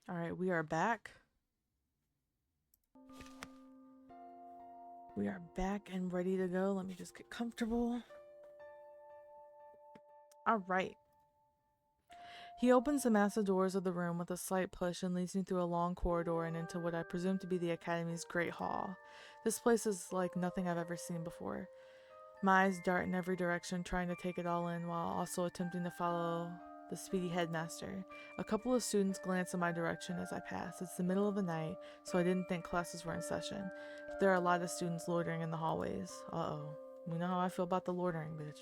All right, we are back. We are back and ready to go. Let me just get comfortable. All right. He opens the massive doors of the room with a slight push and leads me through a long corridor and into what I presume to be the Academy's great hall. This place is like nothing I've ever seen before. My eyes dart in every direction, trying to take it all in while also attempting to follow the speedy headmaster. A couple of students glance in my direction as I pass. It's the middle of the night, so I didn't think classes were in session. But there are a lot of students loitering in the hallways. Uh-oh. We know how I feel about the loitering, bitch.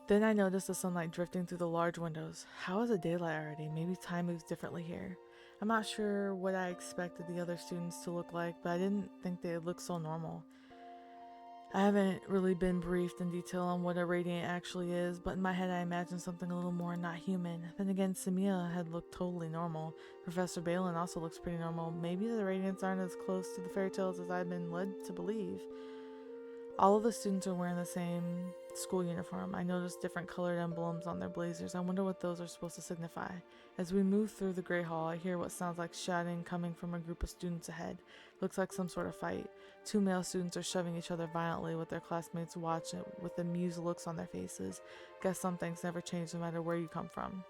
Then I notice the sunlight drifting through the large windows. How is it daylight already? Maybe time moves differently here. I'm not sure what I expected the other students to look like, but I didn't think they'd look so normal. I haven't really been briefed in detail on what a radiant actually is, but in my head I imagined something a little more not human. Then again, Samia had looked totally normal. Professor Balin also looks pretty normal. Maybe the radiants aren't as close to the fairy tales as I've been led to believe. All of the students are wearing the same school uniform. I noticed different colored emblems on their blazers. I wonder what those are supposed to signify. As we move through the Great Hall, I hear what sounds like shouting coming from a group of students ahead. Looks like some sort of fight. Two male students are shoving each other violently with their classmates watching with amused looks on their faces. Guess some things never change no matter where you come from.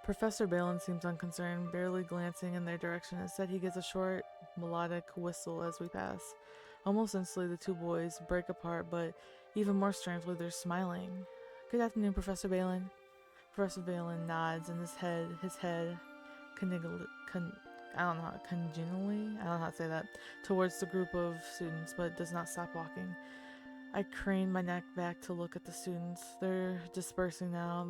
Professor Balin seems unconcerned, barely glancing in their direction. Instead, he gives a short, melodic whistle as we pass. Almost instantly, the two boys break apart, but even more strangely, they're smiling. Good afternoon, Professor Balin. Professor Balin nods, and his head, congenially, I don't know how to say that, towards the group of students, but does not stop walking. I crane my neck back to look at the students. They're dispersing now.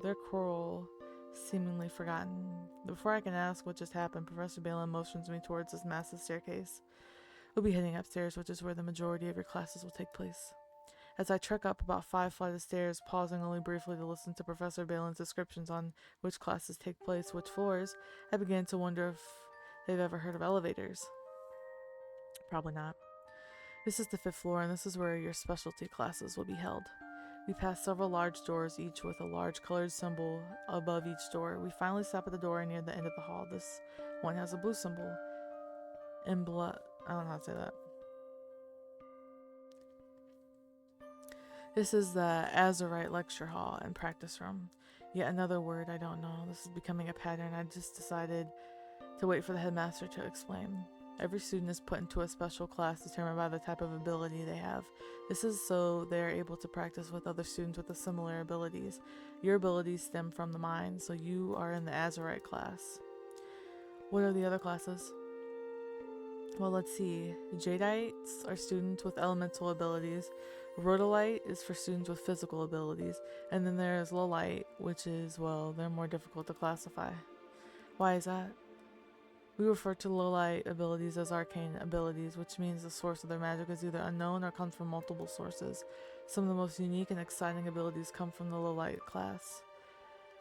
Their quarrel seemingly forgotten. Before I can ask what just happened, Professor Balin motions me towards this massive staircase. We'll be heading upstairs, which is where the majority of your classes will take place. As I trek up about 5 flights of stairs, pausing only briefly to listen to Professor Balin's descriptions on which classes take place, which floors, I began to wonder if they've ever heard of elevators. Probably not. This is the 5th floor, and this is where your specialty classes will be held. We pass several large doors, each with a large colored symbol above each door. We finally stop at the door near the end of the hall. This one has a blue symbol. In blood. I don't know how to say that. This is the Azurite lecture hall and practice room. Yet another word I don't know. This is becoming a pattern. I just decided to wait for the headmaster to explain. Every student is put into a special class determined by the type of ability they have. This is so they are able to practice with other students with similar abilities. Your abilities stem from the mind, so you are in the Azurite class. What are the other classes? Well, let's see. Jadeites are students with elemental abilities. Rhodolite is for students with physical abilities. And then there's Lolite, which is, well, they're more difficult to classify. Why is that? We refer to Lolite abilities as arcane abilities, which means the source of their magic is either unknown or comes from multiple sources. Some of the most unique and exciting abilities come from the Lolite class.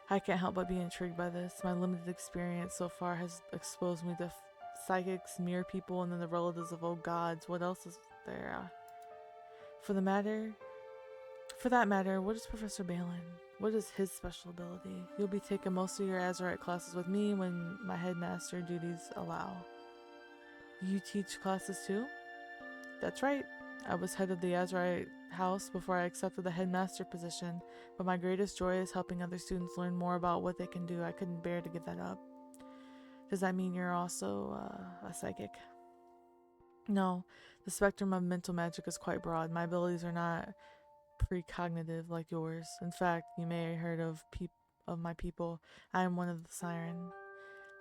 I can't help but be intrigued by this. My limited experience so far has exposed me to psychics, mere people, and then the relatives of old gods. What else is there? For that matter, what is Professor Balin? What is his special ability? You'll be taking most of your Azurite classes with me when my headmaster duties allow. You teach classes too? That's right. I was head of the Azurite house before I accepted the headmaster position, but my greatest joy is helping other students learn more about what they can do. I couldn't bear to give that up. Does that mean you're also a psychic? No, the spectrum of mental magic is quite broad. My abilities are not precognitive like yours. In fact, you may have heard of my people. I am one of the siren,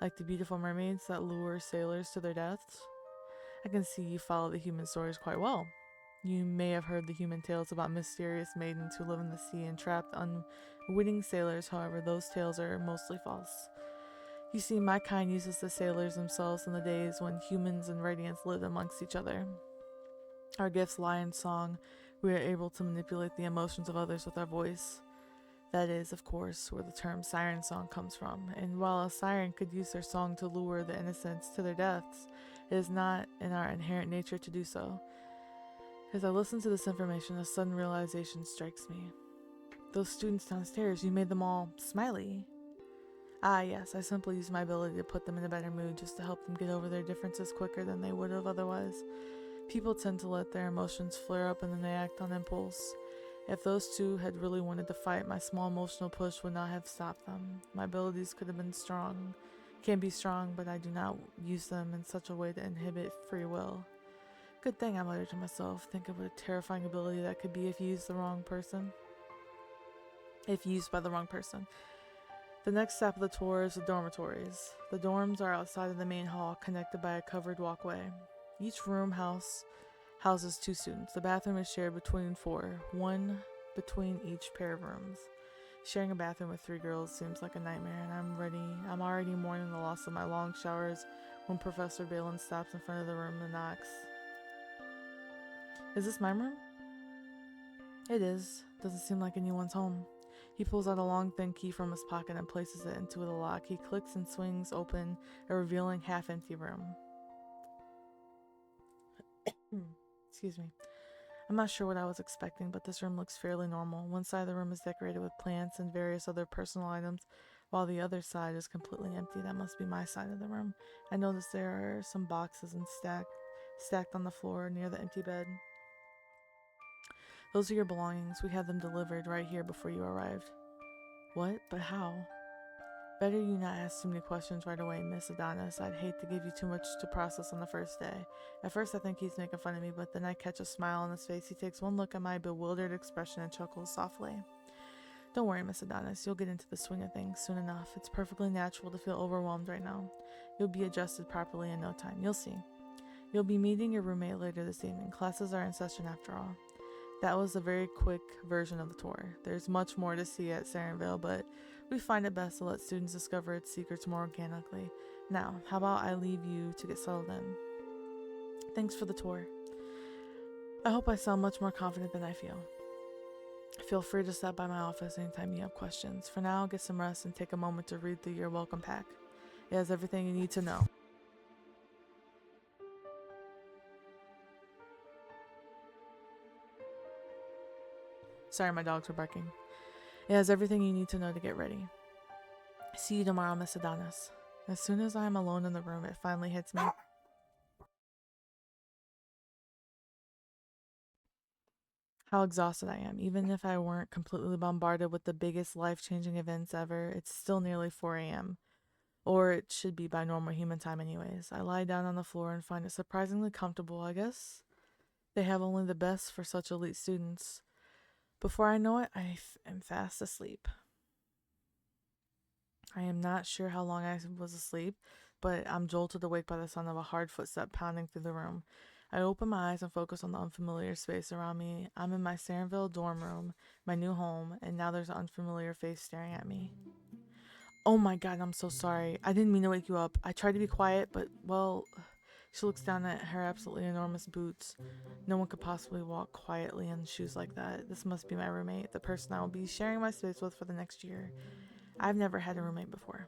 like the beautiful mermaids that lure sailors to their deaths. I can see you follow the human stories quite well. You may have heard the human tales about mysterious maidens who live in the sea and trapped unwitting sailors. However, those tales are mostly false. You see, my kind uses the sailors themselves in the days when humans and radiants lived amongst each other. Our gifts lie in song. We are able to manipulate the emotions of others with our voice. That is, of course, where the term siren song comes from. And while a siren could use their song to lure the innocents to their deaths, it is not in our inherent nature to do so. As I listen to this information, a sudden realization strikes me. Those students downstairs, you made them all smiley. Ah, yes, I simply use my ability to put them in a better mood just to help them get over their differences quicker than they would have otherwise. People tend to let their emotions flare up and then they act on impulse. If those two had really wanted to fight, my small emotional push would not have stopped them. My abilities could have been strong, can be strong, but I do not use them in such a way to inhibit free will. Good thing, I muttered to myself. Think of what a terrifying ability that could be if used by the wrong person. The next step of the tour is the dormitories. The dorms are outside of the main hall, connected by a covered walkway. Each room houses 2 students. The bathroom is shared between 4, one between each pair of rooms. Sharing a bathroom with 3 girls seems like a nightmare, and I'm already mourning the loss of my long showers when Professor Balin stops in front of the room and knocks. Is this my room? It is. Doesn't seem like anyone's home. He pulls out a long, thin key from his pocket and places it into the lock. He clicks and swings open a revealing half-empty room. Excuse me. I'm not sure what I was expecting, but this room looks fairly normal. One side of the room is decorated with plants and various other personal items, while the other side is completely empty. That must be my side of the room. I noticed there are some boxes and stacked on the floor near the empty bed. Those are your belongings. We had them delivered right here before you arrived. What? But how? Better you not ask too many questions right away, Miss Adonis. I'd hate to give you too much to process on the first day. At first I think he's making fun of me, but then I catch a smile on his face. He takes one look at my bewildered expression and chuckles softly. Don't worry, Miss Adonis. You'll get into the swing of things soon enough. It's perfectly natural to feel overwhelmed right now. You'll be adjusted properly in no time. You'll see. You'll be meeting your roommate later this evening. Classes are in session after all. That was a very quick version of the tour. There's much more to see at Sarenville, but we find it best to let students discover its secrets more organically. Now, how about I leave you to get settled in? Thanks for the tour. I hope I sound much more confident than I feel. Feel free to stop by my office anytime you have questions. For now, get some rest and take a moment to read through your welcome pack. It has everything you need to know. Sorry, my dogs were barking. It has everything you need to know to get ready. See you tomorrow, Miss Adonis. As soon as I am alone in the room, it finally hits me. How exhausted I am. Even if I weren't completely bombarded with the biggest life-changing events ever, it's still nearly 4 a.m. Or it should be by normal human time anyways. I lie down on the floor and find it surprisingly comfortable, I guess. They have only the best for such elite students. Before I know it, I am fast asleep. I am not sure how long I was asleep, but I'm jolted awake by the sound of a hard footstep pounding through the room. I open my eyes and focus on the unfamiliar space around me. I'm in my Sarenville dorm room, my new home, and now there's an unfamiliar face staring at me. Oh my god, I'm so sorry. I didn't mean to wake you up. I tried to be quiet, but, well... She looks down at her absolutely enormous boots. No one could possibly walk quietly in shoes like that. This must be my roommate, the person I will be sharing my space with for the next year. I've never had a roommate before.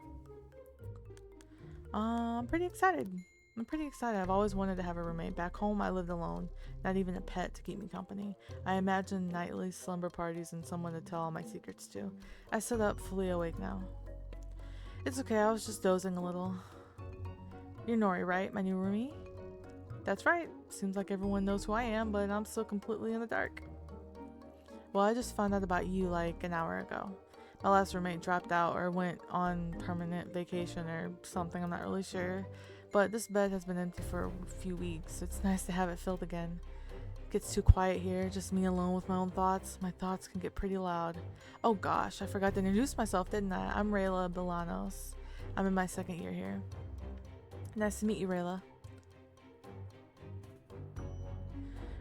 I'm pretty excited. I've always wanted to have a roommate. Back home, I lived alone, not even a pet to keep me company. I imagined nightly slumber parties and someone to tell all my secrets to. I sit up, fully awake now. It's okay, I was just dozing a little. You're Nori, right? My new roomie? That's right. Seems like everyone knows who I am, but I'm still completely in the dark. Well, I just found out about you like an hour ago. My last roommate dropped out or went on permanent vacation or something, I'm not really sure. But this bed has been empty for a few weeks. It's nice to have it filled again. It gets too quiet here, just me alone with my own thoughts. My thoughts can get pretty loud. Oh gosh, I forgot to introduce myself, didn't I? I'm Rayla Belanos. I'm in my 2nd year here. Nice to meet you, Rayla.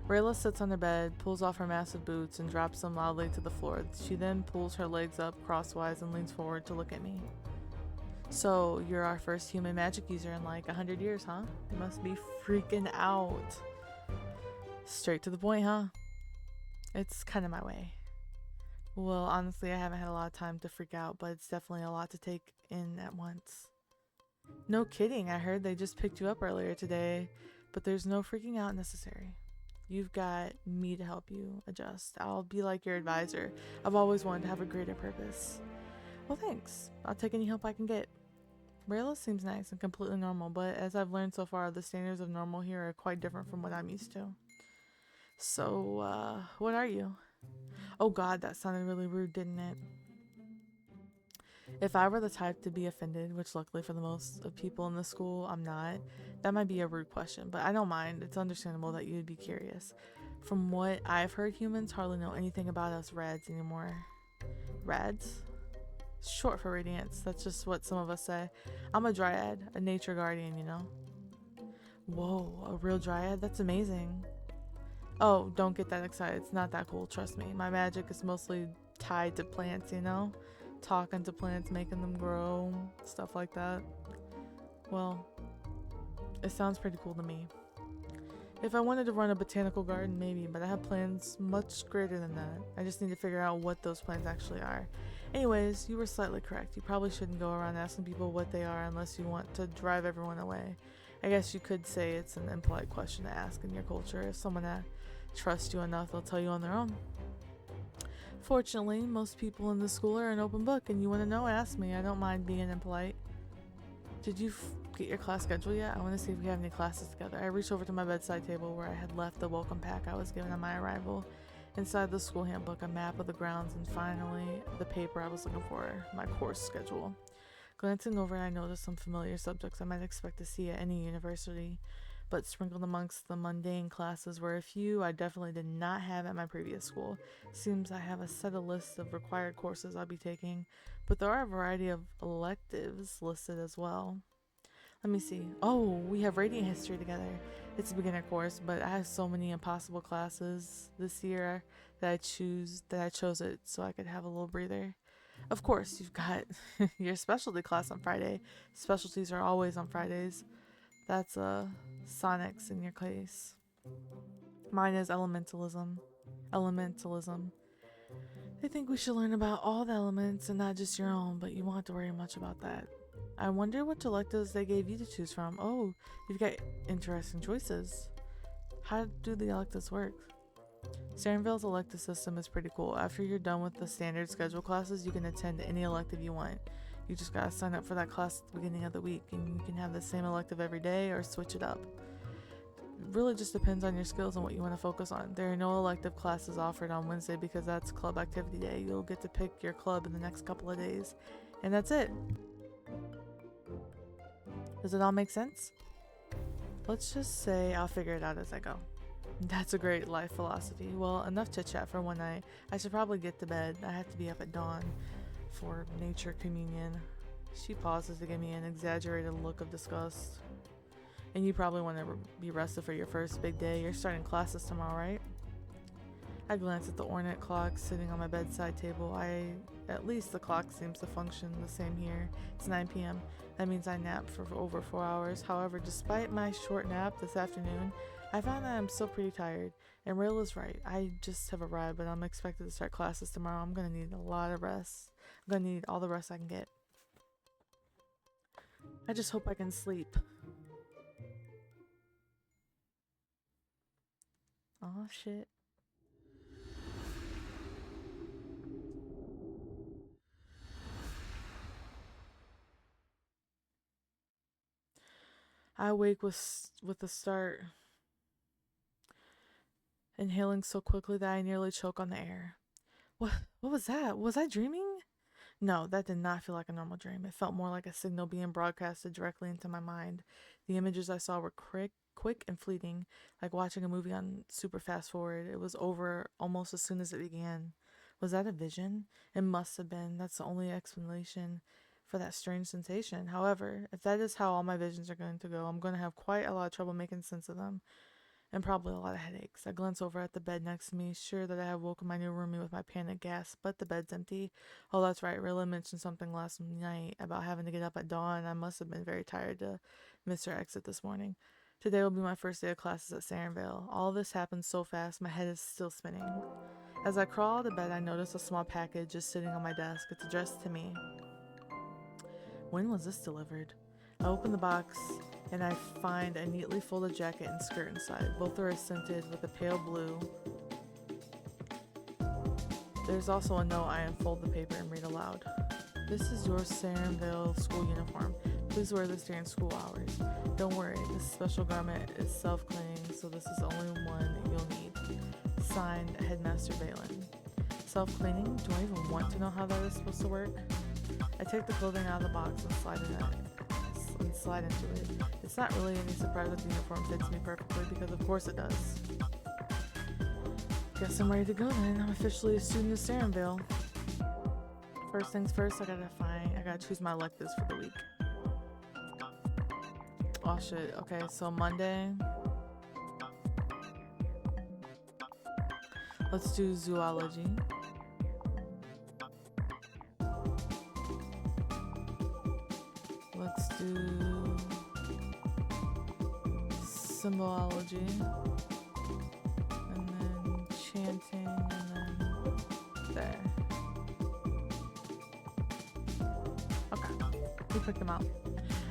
Rayla sits on the bed, pulls off her massive boots, and drops them loudly to the floor. She then pulls her legs up crosswise and leans forward to look at me. So, you're our first human magic user in like 100 years, huh? You must be freaking out. Straight to the point, huh? It's kind of my way. Well, honestly, I haven't had a lot of time to freak out, but it's definitely a lot to take in at once. No kidding, I heard they just picked you up earlier today, but there's no freaking out necessary. You've got me to help you adjust. I'll be like your advisor. I've always wanted to have a greater purpose. Well, thanks. I'll take any help I can get. Rayla seems nice and completely normal, but as I've learned so far, the standards of normal here are quite different from what I'm used to. So, what are you? Oh god, that sounded really rude, didn't it? If I were the type to be offended, which luckily for the most of people in the school, I'm not, that might be a rude question, but I don't mind. It's understandable that you'd be curious. From what I've heard, humans hardly know anything about us rads anymore. Rads? Short for radiance. That's just what some of us say. I'm a dryad, a nature guardian, you know? Whoa, a real dryad? That's amazing. Oh, don't get that excited. It's not that cool, trust me. My magic is mostly tied to plants, you know? Talking to plants, making them grow, stuff like that. Well, it sounds pretty cool to me. If I wanted to run a botanical garden, maybe, but I have plans much greater than that. I just need to figure out what those plans actually are. Anyways, you were slightly correct. You probably shouldn't go around asking people what they are unless you want to drive everyone away. I guess you could say it's an impolite question to ask in your culture. If someone trusts you enough, they'll tell you on their own. Fortunately, most people in the school are an open book, and you want to know, ask me. I don't mind being impolite. Did you get your class schedule yet? I want to see if we have any classes together. I reached over to my bedside table where I had left the welcome pack I was given on my arrival. Inside the school handbook, a map of the grounds, and finally, the paper I was looking for, my course schedule. Glancing over it, I noticed some familiar subjects I might expect to see at any university, but sprinkled amongst the mundane classes were a few I definitely did not have at my previous school. Seems I have a set of lists of required courses I'll be taking, but there are a variety of electives listed as well. Let me see. Oh, we have Radiant History together. It's a beginner course, but I have so many impossible classes this year that I chose it so I could have a little breather. Of course, you've got your specialty class on Friday. Specialties are always on Fridays. That's Sonics in your case. Mine is elementalism. Elementalism. They think we should learn about all the elements and not just your own, but you won't have to worry much about that. I wonder which electives they gave you to choose from. Oh, you've got interesting choices. How do the electives work? Sarenville's elective system is pretty cool. After you're done with the standard schedule classes, you can attend any elective you want. You just gotta sign up for that class at the beginning of the week, and you can have the same elective every day or switch it up. It really just depends on your skills and what you want to focus on. There are no elective classes offered on Wednesday because that's club activity day. You'll get to pick your club in the next couple of days. And that's it. Does it all make sense? Let's just say I'll figure it out as I go. That's a great life philosophy. Well, enough chit chat for one night. I should probably get to bed. I have to be up at dawn for nature communion. She pauses to give me an exaggerated look of disgust. And you probably want to be rested for your first big day. You're starting classes tomorrow, right? I glance at the ornate clock sitting on my bedside table. At least the clock seems to function the same here. It's 9 p.m. That means I napped for over 4 hours. However, despite my short nap this afternoon, I found that I'm still pretty tired. And Rayla's right. I just have arrived, but I'm expected to start classes tomorrow. I'm going to need a lot of rest. I'm going to need all the rest I can get. I just hope I can sleep. Oh shit. I awake with a start, inhaling so quickly that I nearly choke on the air. What was that? Was I dreaming? No, that did not feel like a normal dream. It felt more like a signal being broadcasted directly into my mind. The images I saw were quick and fleeting, like watching a movie on super fast forward. It was over almost as soon as it began. Was that a vision? It must have been. That's the only explanation for that strange sensation. However, if that is how all my visions are going to go, I'm going to have quite a lot of trouble making sense of them. And probably a lot of headaches. I glance over at the bed next to me, sure that I have woken my new roomie with my panic gasp, but the bed's empty. Oh, that's right, Rilla mentioned something last night about having to get up at dawn. I must have been very tired to miss her exit this morning. Today will be my first day of classes at Sarenville. All this happened so fast, my head is still spinning. As I crawl out of bed, I notice a small package just sitting on my desk. It's addressed to me. When was this delivered? I open the box and I find a neatly folded jacket and skirt inside. Both are scented with a pale blue. There's also a note. I unfold the paper and read aloud. This is your Sarenville school uniform. Please wear this during school hours. Don't worry, this special garment is self-cleaning, so this is the only one you'll need. Signed, Headmaster Balin. Self-cleaning? Do I even want to know how that is supposed to work? I take the clothing out of the box and slide into it. It's not really any surprise that the uniform fits me perfectly, because of course it does. Guess I'm ready to go then. I'm officially a student of Sarenville. First things first, I gotta choose my electives for the week. Oh shit, okay, so Monday. Let's do zoology. Let's do symbology. And then chanting, and then there. Okay, we picked them out.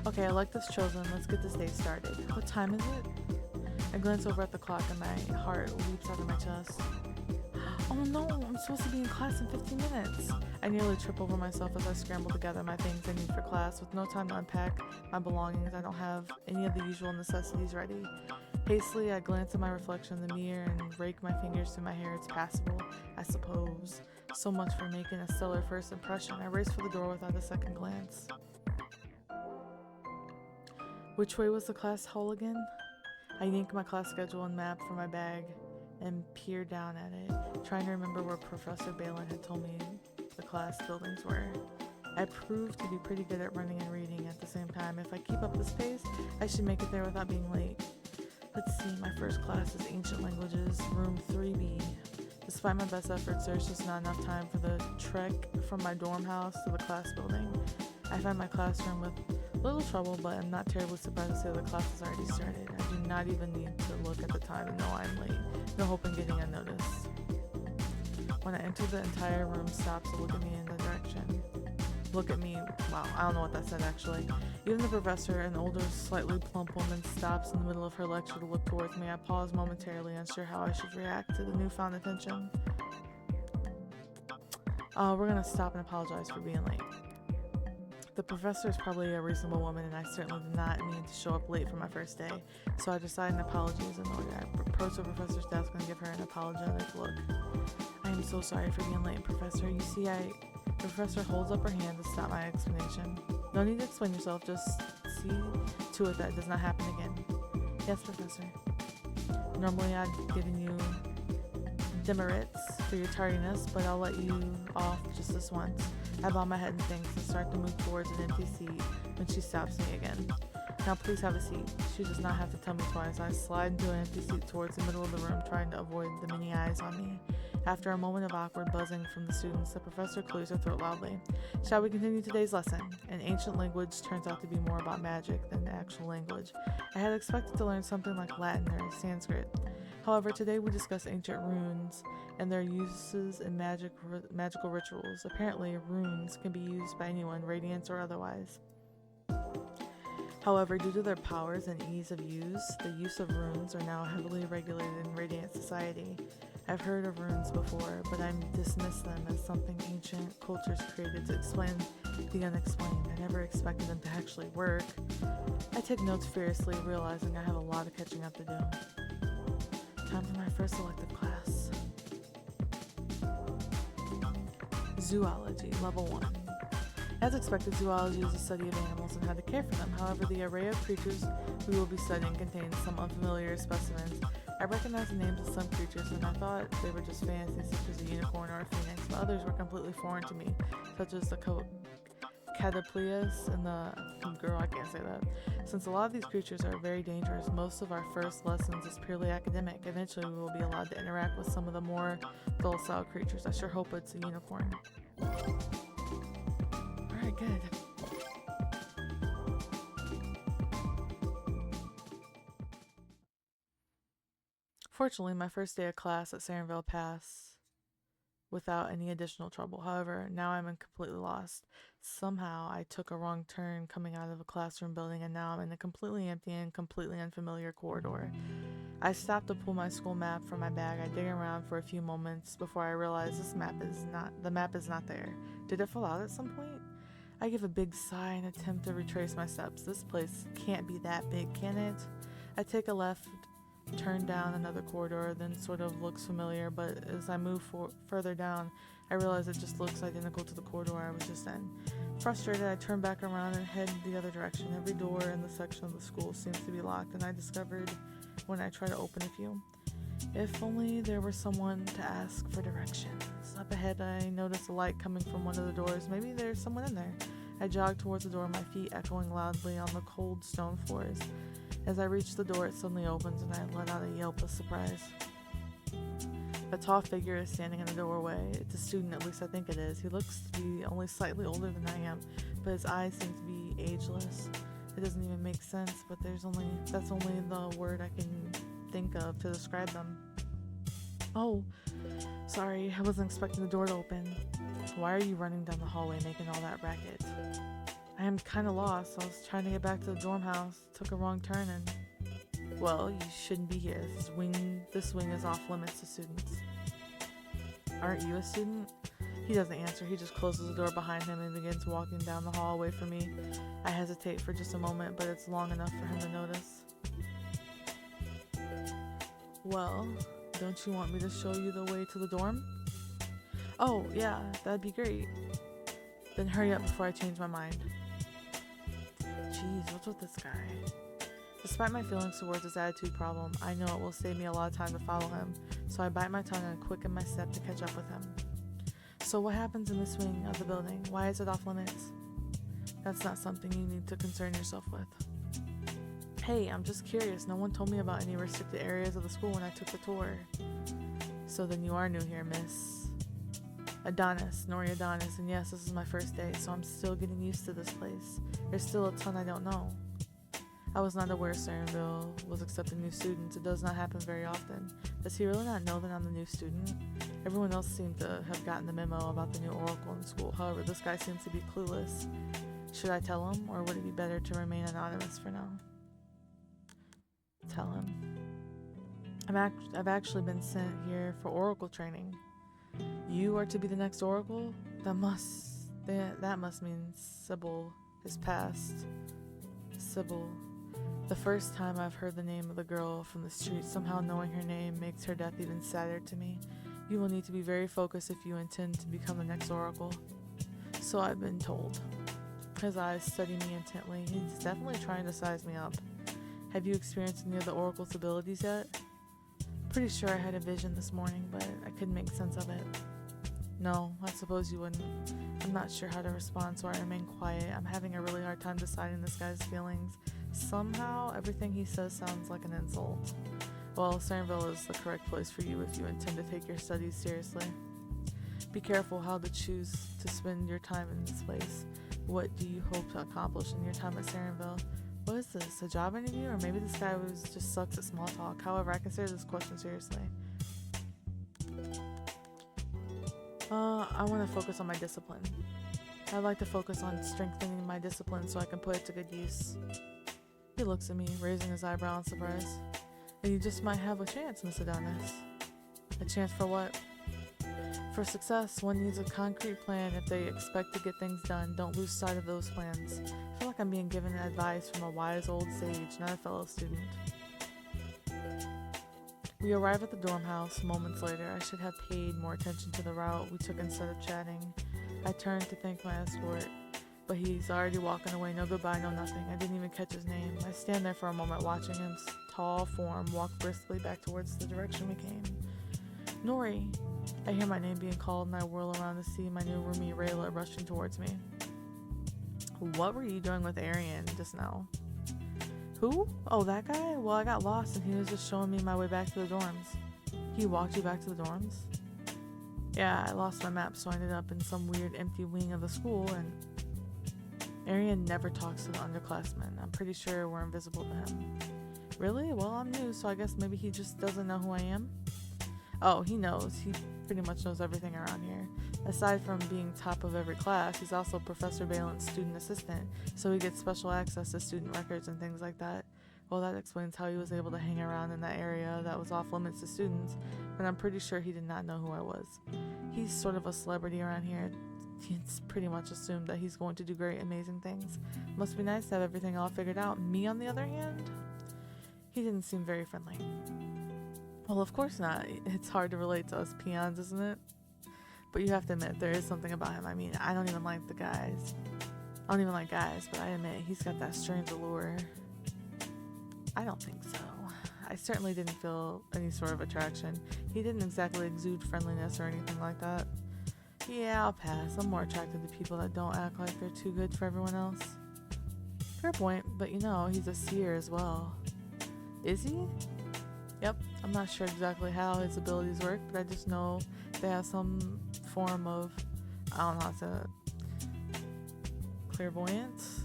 Okay, electives chosen. Let's get this day started. What time is it? I glance over at the clock and my heart leaps out of my chest. Oh no, I'm supposed to be in class in 15 minutes. I nearly trip over myself as I scramble to gather my things I need for class. With no time to unpack my belongings, I don't have any of the usual necessities ready. Hastily, I glance at my reflection in the mirror and rake my fingers through my hair. It's passable, I suppose. So much for making a stellar first impression. I race for the door without a second glance. Which way was the class hall again? I yank my class schedule and map from my bag and peer down at it, trying to remember where Professor Balin had told me the class buildings were. I proved to be pretty good at running and reading at the same time. If I keep up this pace, I should make it there without being late. Let's see, my first class is Ancient Languages, room 3B. Despite my best efforts, there's just not enough time for the trek from my dorm house to the class building. I find my classroom with little trouble, but I'm not terribly surprised to say the class has already started. I do not even need to look at the time and know I'm late. No hope in getting unnoticed. When I enter, the entire room stops to look at me in the direction. Look at me. Wow, I don't know what that said actually. Even the professor, an older, slightly plump woman, stops in the middle of her lecture to look towards me. I pause momentarily, unsure how I should react to the newfound attention. We're gonna stop and apologize for being late. The professor is probably a reasonable woman, and I certainly did not mean to show up late for my first day, so I decide an apology is in order. I approach the professor's desk and give her an apologetic look. I am so sorry for being late, Professor. You see, The professor holds up her hand to stop my explanation. No need to explain yourself, just see to it that it does not happen again. Yes, Professor. Normally I'd given you demerits for your tardiness, but I'll let you off just this once. I bow my head and thanks and start to move towards an empty seat when she stops me again. Now please have a seat. She does not have to tell me twice. I slide into an empty seat towards the middle of the room, trying to avoid the many eyes on me. After a moment of awkward buzzing from the students, the professor clears her throat loudly. Shall we continue today's lesson? An ancient language turns out to be more about magic than the actual language. I had expected to learn something like Latin or Sanskrit. However, today we discuss ancient runes and their uses in magical rituals. Apparently, runes can be used by anyone, radiance or otherwise. However, due to their powers and ease of use, the use of runes are now heavily regulated in Radiant society. I've heard of runes before, but I dismiss them as something ancient cultures created to explain the unexplained. I never expected them to actually work. I take notes furiously, realizing I have a lot of catching up to do. Time for my first elective class. Zoology, Level 1. As expected, zoology is the study of animals and how to care for them. However, the array of creatures we will be studying contains some unfamiliar specimens. I recognize the names of some creatures, and I thought they were just fancy, such as a unicorn or a phoenix, but others were completely foreign to me, such as the catapleus and I can't say that. Since a lot of these creatures are very dangerous, most of our first lessons is purely academic. Eventually, we will be allowed to interact with some of the more docile creatures. I sure hope it's a unicorn. Alright, good. Fortunately, my first day of class at Sarenville passed without any additional trouble. However, now I'm completely lost. Somehow, I took a wrong turn coming out of a classroom building, and now I'm in a completely empty and completely unfamiliar corridor. I stop to pull my school map from my bag. I dig around for a few moments before I realize the map is not there. Did it fall out at some point? I give a big sigh and attempt to retrace my steps. This place can't be that big, can it? I take a left, turn down another corridor, then sort of looks familiar, but as I move further down, I realize it just looks identical to the corridor I was just in. Frustrated, I turn back around and head the other direction. Every door in the section of the school seems to be locked, and I discovered when I try to open a few. If only there were someone to ask for directions. Up ahead, I notice a light coming from one of the doors. Maybe there's someone in there. I jog towards the door, my feet echoing loudly on the cold stone floors. As I reach the door, it suddenly opens, and I let out a yelp of surprise. A tall figure is standing in the doorway. It's a student, at least I think it is. He looks to be only slightly older than I am, but his eyes seem to be ageless. It doesn't even make sense, but that's only the word I can think of to describe them. Oh, sorry, I wasn't expecting the door to open. Why are you running down the hallway making all that racket? I am kind of lost. I was trying to get back to the dorm house, took a wrong turn, and... Well, you shouldn't be here. This wing is off limits to students. Aren't you a student? He doesn't answer. He just closes the door behind him and begins walking down the hall away from me. I hesitate for just a moment, but it's long enough for him to notice. Well, don't you want me to show you the way to the dorm? Oh, yeah, that'd be great. Then hurry up before I change my mind. Jeez, what's with this guy? Despite my feelings towards this attitude problem, I know it will save me a lot of time to follow him, so I bite my tongue and quicken my step to catch up with him. So what happens in this wing of the building? Why is it off limits? That's not something you need to concern yourself with. Hey, I'm just curious. No one told me about any restricted areas of the school when I took the tour. So then you are new here, Miss Nori Adonis, and yes, this is my first day, so I'm still getting used to this place. There's still a ton I don't know. I was not aware Sarenville was accepting new students. It does not happen very often. Does he really not know that I'm the new student? Everyone else seemed to have gotten the memo about the new Oracle in school. However, this guy seems to be clueless. Should I tell him, or would it be better to remain anonymous for now? Tell him. I've actually been sent here for Oracle training. You are to be the next Oracle? That must mean Sybil has passed. Sybil. The first time I've heard the name of the girl from the street, somehow knowing her name makes her death even sadder to me. You will need to be very focused if you intend to become the next Oracle. So I've been told. His eyes study me intently. He's definitely trying to size me up. Have you experienced any of the Oracle's abilities yet? Pretty sure I had a vision this morning, but I couldn't make sense of it. No, I suppose you wouldn't. I'm not sure how to respond, so I remain quiet. I'm having a really hard time deciding this guy's feelings. Somehow, everything he says sounds like an insult. Well, Sarenville is the correct place for you if you intend to take your studies seriously. Be careful how to choose to spend your time in this place. What do you hope to accomplish in your time at Sarenville? What is this, a job interview? Or maybe this guy just sucks at small talk. However, I consider this question seriously. I want to focus on my discipline. I'd like to focus on strengthening my discipline so I can put it to good use. He looks at me, raising his eyebrow in surprise. And you just might have a chance, Miss Adonis. A chance for what? For success, one needs a concrete plan if they expect to get things done. Don't lose sight of those plans. I feel like I'm being given advice from a wise old sage, not a fellow student. We arrive at the dorm house moments later. I should have paid more attention to the route we took instead of chatting. I turn to thank my escort, but he's already walking away. No goodbye, no nothing. I didn't even catch his name. I stand there for a moment watching his tall form walk briskly back towards the direction we came. Nori! I hear my name being called and I whirl around to see my new roomie Rayla rushing towards me. What were you doing with Arian just now? Who? Oh, that guy? Well, I got lost and he was just showing me my way back to the dorms. He walked you back to the dorms? Yeah, I lost my map, so I ended up in some weird empty wing of the school, and Arian never talks to the underclassmen. I'm pretty sure we're invisible to him. Really? Well, I'm new, so I guess maybe he just doesn't know who I am? Oh, he knows. He pretty much knows everything around here. Aside from being top of every class, he's also Professor Balin's student assistant, so he gets special access to student records and things like that. Well, that explains how he was able to hang around in that area that was off limits to students, but I'm pretty sure he did not know who I was. He's sort of a celebrity around here. It's pretty much assumed that he's going to do great, amazing things. Must be nice to have everything all figured out. Me, on the other hand, he didn't seem very friendly. Well, of course not. It's hard to relate to us peons, isn't it? But you have to admit, there is something about him. I mean, I don't even like the guys. I don't even like guys, but I admit he's got that strange allure. I don't think so. I certainly didn't feel any sort of attraction. He didn't exactly exude friendliness or anything like that. Yeah, I'll pass. I'm more attracted to people that don't act like they're too good for everyone else. Fair point, but you know, he's a seer as well. Is he? Yep, I'm not sure exactly how his abilities work, but I just know they have some form of, I don't know how to say it, clairvoyance.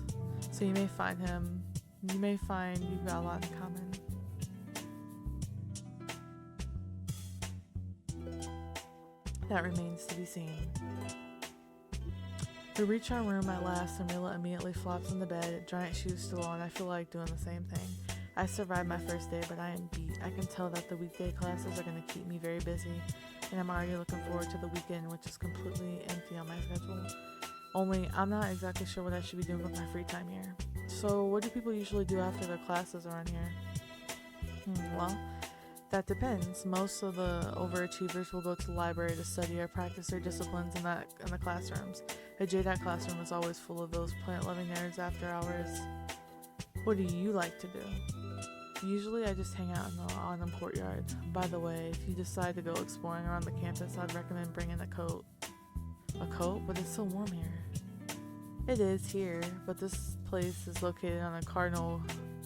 So you may find you've got a lot in common. That remains to be seen. We reach our room at last, and Rilla immediately flops in the bed, giant shoes still on. I feel like doing the same thing. I survived my first day, but I am beat. I can tell that the weekday classes are going to keep me very busy, and I'm already looking forward to the weekend, which is completely empty on my schedule. Only, I'm not exactly sure what I should be doing with my free time here. So, what do people usually do after their classes around here? Well, that depends. Most of the overachievers will go to the library to study or practice their disciplines in the classrooms. A JDAT classroom is always full of those plant-loving nerds after hours. What do you like to do? Usually I just hang out in the autumn courtyard. By the way, if you decide to go exploring around the campus, I'd recommend bringing a coat. A coat? But it's so warm here. It is here, but this place is located on a cardinal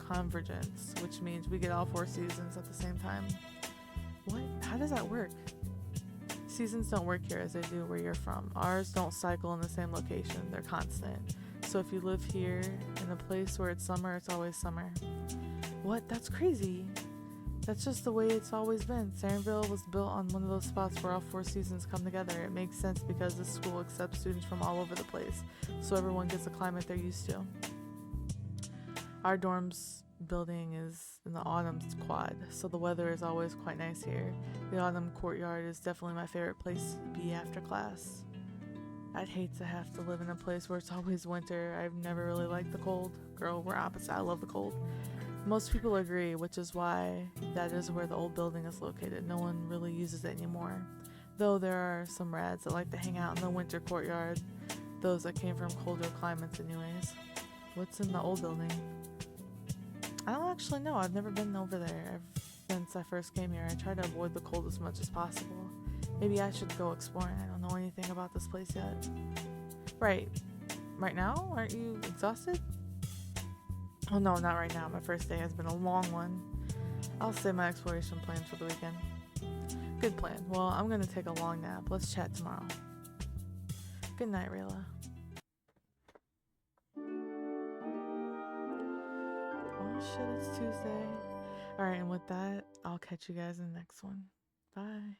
convergence, which means we get all 4 seasons at the same time. What? How does that work? Seasons don't work here as they do where you're from. Ours don't cycle in the same location. They're constant. So if you live here in a place where it's summer, it's always summer. What? That's crazy. That's just the way it's always been. Sarenville was built on one of those spots where all 4 seasons come together. It makes sense because this school accepts students from all over the place, so everyone gets a climate they're used to. Our dorms building is in the autumn quad, so the weather is always quite nice here. The autumn courtyard is definitely my favorite place to be after class. I'd hate to have to live in a place where it's always winter. I've never really liked the cold. Girl, we're opposite. I love the cold. Most people agree, which is why that is where the old building is located. No one really uses it anymore. Though there are some rads that like to hang out in the winter courtyard. Those that came from colder climates anyways. What's in the old building? I don't actually know. I've never been over there since I first came here. I try to avoid the cold as much as possible. Maybe I should go exploring. I don't know anything about this place yet. Right now? Aren't you exhausted? Oh no, not right now. My first day has been a long one. I'll save my exploration plans for the weekend. Good plan. Well, I'm gonna take a long nap. Let's chat tomorrow. Good night, Rayla. Oh shit, it's Tuesday. Alright, and with that, I'll catch you guys in the next one. Bye.